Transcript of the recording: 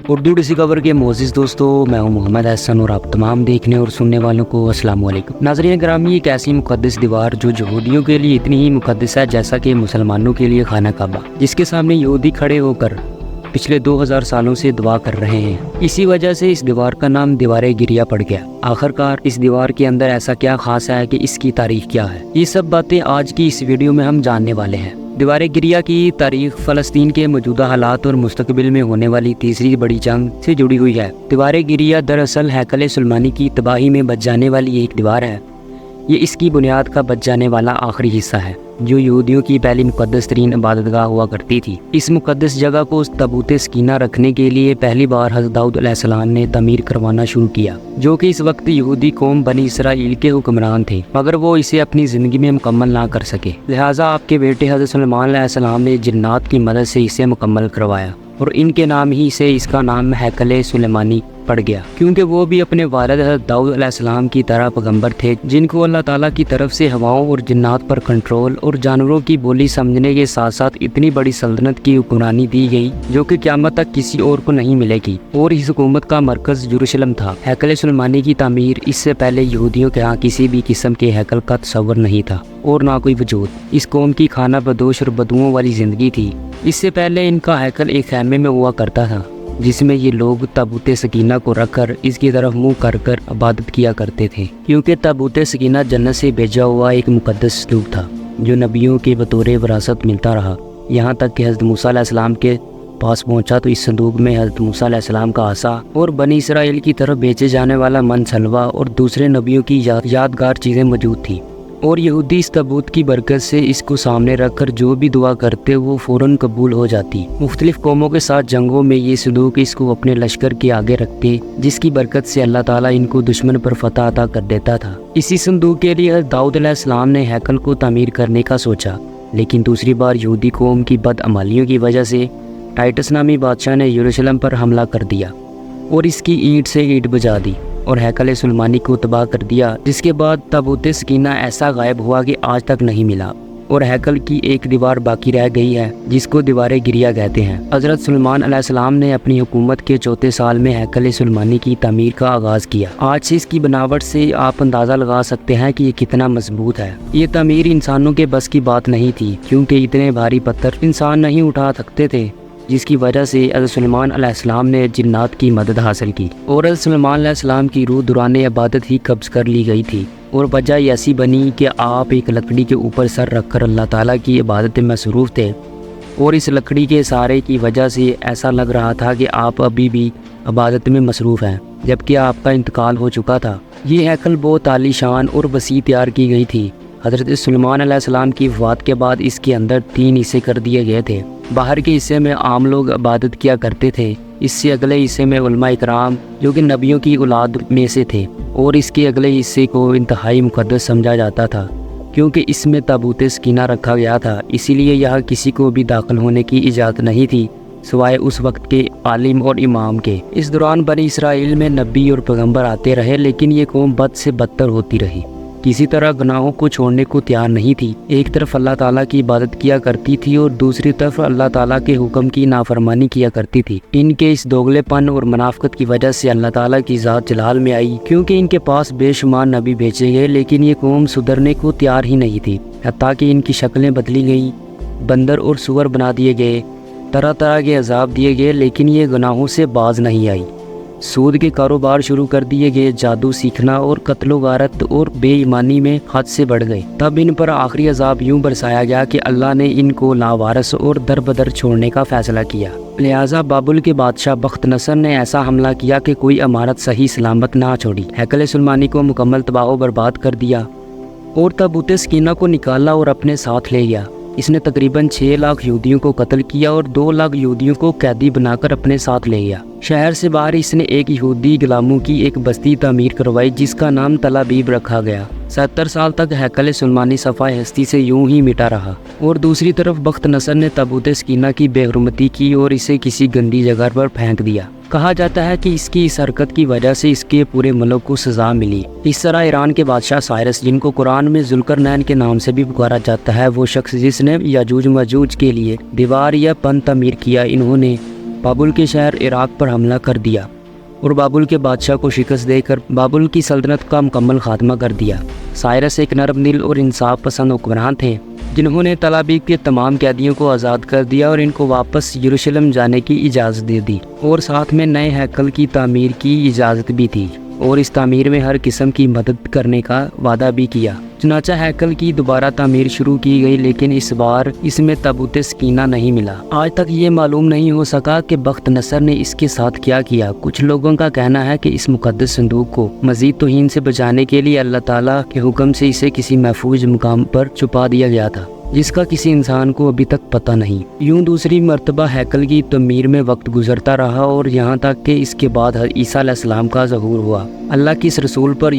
Urdu discover کے معزز دوستو، میں ہوں محمد احسن اور آپ تمام دیکھنے اور سننے والوں کو السلام علیکم۔ ناظرین گرامی، ایک ایسی مقدس دیوار جو یہودیوں کے لیے اتنی ہی مقدس ہے جیسا کہ مسلمانوں کے لیے خانہ کعبہ، جس کے سامنے یہودی کھڑے ہو کر پچھلے 2000 سالوں سے دعا کر رہے ہیں۔ اسی وجہ سے اس دیوار کا نام دیوار گریہ پڑ گیا۔ آخرکار اس دیوار کے اندر ایسا کیا خاص ہے کہ اس کی تاریخ کیا ہے، یہ سب باتیں آج کی اس ویڈیو میں ہم جاننے والے ہیں۔ دیوار گریہ کی تاریخ فلسطین کے موجودہ حالات اور مستقبل میں ہونے والی تیسری بڑی جنگ سے جڑی ہوئی ہے۔ دیوار گریہ دراصل ہیکل سلیمانی کی تباہی میں بچ جانے والی ایک دیوار ہے۔ یہ اس کی بنیاد کا بچ جانے والا آخری حصہ ہے جو یہودیوں کی پہلی مقدس ترین عبادت گاہ ہوا کرتی تھی۔ اس مقدس جگہ کو تابوت سکینہ رکھنے کے لیے پہلی بار حضرت داؤد علیہ السلام نے تعمیر کروانا شروع کیا، جو کہ اس وقت یہودی قوم بنی اسرائیل کے حکمران تھے، مگر وہ اسے اپنی زندگی میں مکمل نہ کر سکے۔ لہٰذا آپ کے بیٹے حضرت سلیمان علیہ السلام نے جنات کی مدد سے اسے مکمل کروایا، اور ان کے نام ہی سے اس کا نام ہیکل سلیمانی پڑ گیا، کیونکہ وہ بھی اپنے والد حضرت داؤد علیہ السلام کی طرح پیغمبر تھے، جن کو اللہ تعالیٰ کی طرف سے ہواؤں اور جنات پر کنٹرول اور جانوروں کی بولی سمجھنے کے ساتھ ساتھ اتنی بڑی سلطنت کی حکمرانی دی گئی جو کہ قیامت تک کسی اور کو نہیں ملے گی، اور اس حکومت کا مرکز یروشلم تھا۔ ہیکل سلیمانی کی تعمیر اس سے پہلے یہودیوں کے ہاں کسی بھی قسم کے ہیکل کا تصور نہیں تھا اور نہ کوئی وجود۔ اس قوم کی خانہ بدوش اور بدوؤں والی زندگی تھی۔ اس سے پہلے ان کا ہیکل ایک خیمے میں ہوا کرتا تھا جس میں یہ لوگ تابوت سکینہ کو رکھ کر اس کی طرف منہ کر کر عبادت کیا کرتے تھے، کیونکہ تابوت سکینہ جنت سے بھیجا ہوا ایک مقدس صندوق تھا جو نبیوں کے بطور وراثت ملتا رہا، یہاں تک کہ حضرت موسیٰ علیہ السلام کے پاس پہنچا تو اس صندوق میں حضرت موسیٰ علیہ السلام کا عصا اور بنی اسرائیل کی طرف بیچے جانے والا من سلوہ اور دوسرے نبیوں کی یادگار چیزیں موجود تھیں، اور یہودی اس تابوت کی برکت سے اس کو سامنے رکھ کر جو بھی دعا کرتے وہ فوراً قبول ہو جاتی۔ مختلف قوموں کے ساتھ جنگوں میں یہ صندوق اس کو اپنے لشکر کے آگے رکھتے، جس کی برکت سے اللہ تعالیٰ ان کو دشمن پر فتح عطا کر دیتا تھا۔ اسی صندوق کے لیے حضرت داؤد علیہ السلام نے ہیکل کو تعمیر کرنے کا سوچا، لیکن دوسری بار یہودی قوم کی بدعمالیوں کی وجہ سے ٹائٹس نامی بادشاہ نے یروشلم پر حملہ کر دیا اور اس کی اینٹ سے اینٹ بجا دی اور ہیکل سلیمانی کو تباہ کر دیا، جس کے بعد تابوت سکینہ ایسا غائب ہوا کہ آج تک نہیں ملا، اور ہیکل کی ایک دیوار باقی رہ گئی ہے جس کو دیوار گریہ کہتے ہیں۔ حضرت سلیمان علیہ السلام نے اپنی حکومت کے چوتھے سال میں ہیکل سلیمانی کی تعمیر کا آغاز کیا۔ آج سے اس کی بناوٹ سے آپ اندازہ لگا سکتے ہیں کہ یہ کتنا مضبوط ہے۔ یہ تعمیر انسانوں کے بس کی بات نہیں تھی، کیونکہ اتنے بھاری پتھر انسان نہیں اٹھا سکتے تھے، جس کی وجہ سے حضرت سلیمان علیہ السلام نے جنات کی مدد حاصل کی، اور حضرت سلیمان علیہ السلام کی روح دوران عبادت ہی قبض کر لی گئی تھی، اور وجہ ایسی بنی کہ آپ ایک لکڑی کے اوپر سر رکھ کر اللہ تعالیٰ کی عبادت میں مصروف تھے، اور اس لکڑی کے سہارے کی وجہ سے ایسا لگ رہا تھا کہ آپ ابھی بھی عبادت میں مصروف ہیں جبکہ آپ کا انتقال ہو چکا تھا۔ یہ ہیکل بہت عالی شان اور وسیع تیار کی گئی تھی۔ حضرت سلیمان علیہ السلام کی وفات کے بعد اس کے اندر 3 حصے کر دیے گئے تھے۔ باہر کے حصے میں عام لوگ عبادت کیا کرتے تھے، اس سے اگلے حصے میں علماء اکرام جو کہ نبیوں کی اولاد میں سے تھے، اور اس کے اگلے حصے کو انتہائی مقدس سمجھا جاتا تھا کیونکہ اس میں تابوت سکینہ رکھا گیا تھا، اسی لیے یہاں کسی کو بھی داخل ہونے کی اجازت نہیں تھی سوائے اس وقت کے عالم اور امام کے۔ اس دوران بنی اسرائیل میں نبی اور پیغمبر آتے رہے، لیکن یہ قوم بد سے بدتر ہوتی رہی، کسی طرح گناہوں کو چھوڑنے کو تیار نہیں تھی۔ ایک طرف اللہ تعالیٰ کی عبادت کیا کرتی تھی اور دوسری طرف اللہ تعالیٰ کے حکم کی نافرمانی کیا کرتی تھی۔ ان کے اس دوگلے پن اور منافقت کی وجہ سے اللہ تعالیٰ کی ذات جلال میں آئی، کیونکہ ان کے پاس بے شمار نبی بھیجے گئے، لیکن یہ قوم سدھرنے کو تیار ہی نہیں تھی، حتیٰ کہ ان کی شکلیں بدلی گئیں، بندر اور سور بنا دیے گئے، طرح طرح کے عذاب دیے گئے، لیکن یہ گناہوں سے باز نہیں آئی۔ سود کے کاروبار شروع کر دیے گئے، جادو سیکھنا اور قتل و غارت اور بے ایمانی میں حد سے بڑھ گئے۔ تب ان پر آخری عذاب یوں برسایا گیا کہ اللہ نے ان کو لاوارث اور در بدر چھوڑنے کا فیصلہ کیا۔ لہٰذا بابل کے بادشاہ بخت نصر نے ایسا حملہ کیا کہ کوئی عمارت صحیح سلامت نہ چھوڑی، ہیکل سلیمانی کو مکمل تباہ و برباد کر دیا اور تابوت سکینہ کو نکالا اور اپنے ساتھ لے گیا۔ اس نے تقریباً 6 لاکھ یہودیوں کو قتل کیا اور 2 لاکھ یہودیوں کو قیدی بنا کر اپنے ساتھ لے گیا۔ شہر سے باہر اس نے ایک یہودی غلاموں کی ایک بستی تعمیر کروائی جس کا نام تل ابیب رکھا گیا۔ 70 سال تک ہیکل سلیمانی صفحہ ہستی سے یوں ہی مٹا رہا، اور دوسری طرف بخت نصر نے تابوت سکینہ کی بے حرمتی کی اور اسے کسی گندی جگہ پر پھینک دیا۔ کہا جاتا ہے کہ اس کی اس حرکت کی وجہ سے اس کے پورے ملک کو سزا ملی۔ اس طرح ایران کے بادشاہ سائرس، جن کو قرآن میں ذوالقرنین کے نام سے بھی پکارا جاتا ہے، وہ شخص جس نے یاجوج ماجوج کے لیے دیوار یا پن تعمیر کیا، انہوں نے بابل کے شہر عراق پر حملہ کر دیا اور بابل کے بادشاہ کو شکست دے کر بابل کی سلطنت کا مکمل خاتمہ کر دیا۔ سائرس ایک نرم دل اور انصاف پسند حکمران تھے جنہوں نے تل ابیب کے تمام قیدیوں کو آزاد کر دیا اور ان کو واپس یروشلم جانے کی اجازت دے دی، اور ساتھ میں نئے ہیکل کی تعمیر کی اجازت بھی تھی اور اس تعمیر میں ہر قسم کی مدد کرنے کا وعدہ بھی کیا۔ چنانچہ ہیکل کی دوبارہ تعمیر شروع کی گئی، لیکن اس بار اس میں تابوت سکینہ نہیں ملا۔ آج تک یہ معلوم نہیں ہو سکا کہ بخت نصر نے اس کے ساتھ کیا کیا۔ کچھ لوگوں کا کہنا ہے کہ اس مقدس صندوق کو مزید توہین سے بچانے کے لیے اللہ تعالیٰ کے حکم سے اسے کسی محفوظ مقام پر چھپا دیا گیا تھا، جس کا کسی انسان کو ابھی تک پتہ نہیں۔ یوں دوسری مرتبہ ہیکل کی تعمیر میں وقت گزرتا رہا اور یہاں تک کہ اس کے بعد عیسیٰ علیہ السلام کا ظہور ہوا۔ اللہ کے اس رسول پر